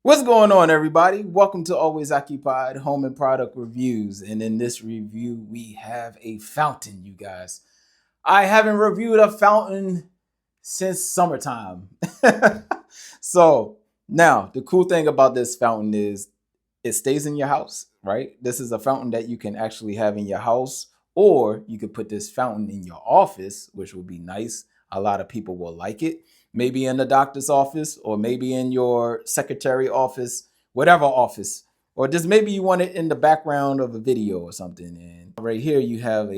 What's going on, everybody? Welcome to Always Occupied Home and Product Reviews. And in this review, we have a fountain, you guys. I haven't reviewed a fountain since summertime. So now the cool thing about this fountain is it stays in your house, right? This is a fountain that you can actually have in your house, or you could put this fountain in your office, which would be nice. A lot of people will like it. Maybe in the doctor's office, or maybe in your secretary office, whatever office, or just maybe you want it in the background of a video or something. And right here, you have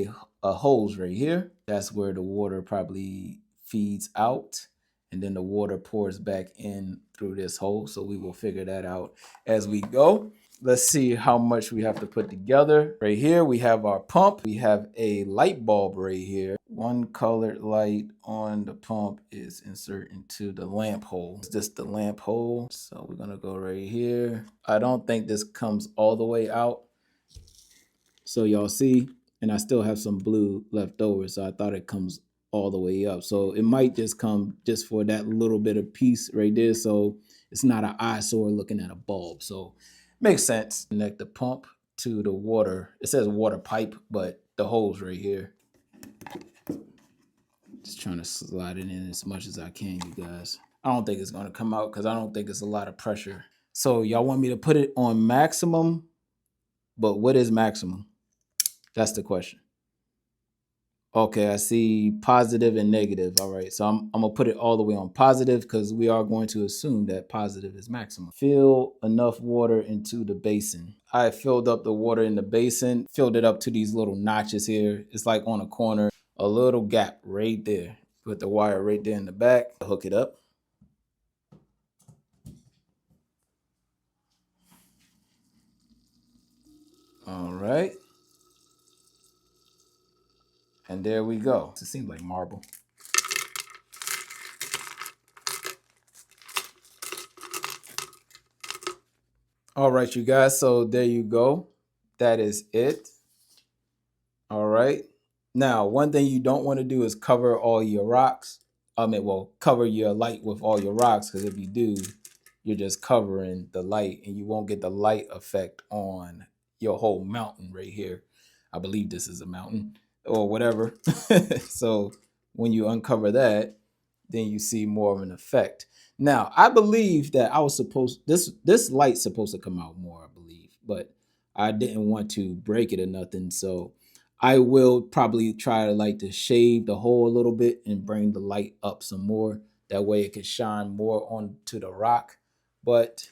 a hose right here. That's where the water probably feeds out, and then the water pours back in through this hole. So we will figure that out as we go. Let's see how much we have to put together. Right here, we have our pump. We have a light bulb right here. One colored light on the pump is inserted into the lamp hole. It's just the lamp hole. So we're gonna go right here. I don't think this comes all the way out. So y'all see, and I still have some blue left over. So I thought it comes all the way up. So it might just come just for that little bit of piece right there. So it's not an eyesore looking at a bulb. So makes sense. Connect the pump to the water. It says water pipe, but the hole's right here. Just trying to slide it in as much as I can, you guys. I don't think it's gonna come out because I don't think it's a lot of pressure. So y'all want me to put it on maximum, but what is maximum? That's the question. Okay, I see positive and negative. All right, so I'm gonna put it all the way on positive because we are going to assume that positive is maximum. Fill enough water into the basin. I filled up the water in the basin, filled it up to these little notches here. It's like on a corner, a little gap right there. Put the wire right there in the back, hook it up. All right. And there we go. It seems like marble. All right, you guys. So there you go. That is it. All right. Now, one thing you don't want to do is cover all your rocks. Cover your light with all your rocks, because if you do, you're just covering the light and you won't get the light effect on your whole mountain right here. I believe this is a mountain or whatever. So when you uncover that, then you see more of an effect. Now, I believe that this light's supposed to come out more, I believe, but I didn't want to break it or nothing. So I will probably try to shade the hole a little bit and bring the light up some more. That way it can shine more onto the rock. But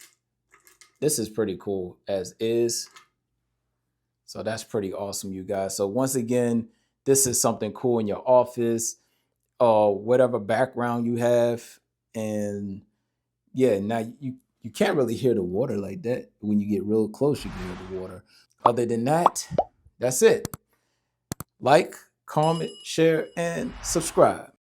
this is pretty cool as is. So that's pretty awesome, you guys. So once again, this is something cool in your office, whatever background you have. And yeah, now you can't really hear the water like that. When you get real close, you can hear the water. Other than that, that's it. Like, comment, share, and subscribe.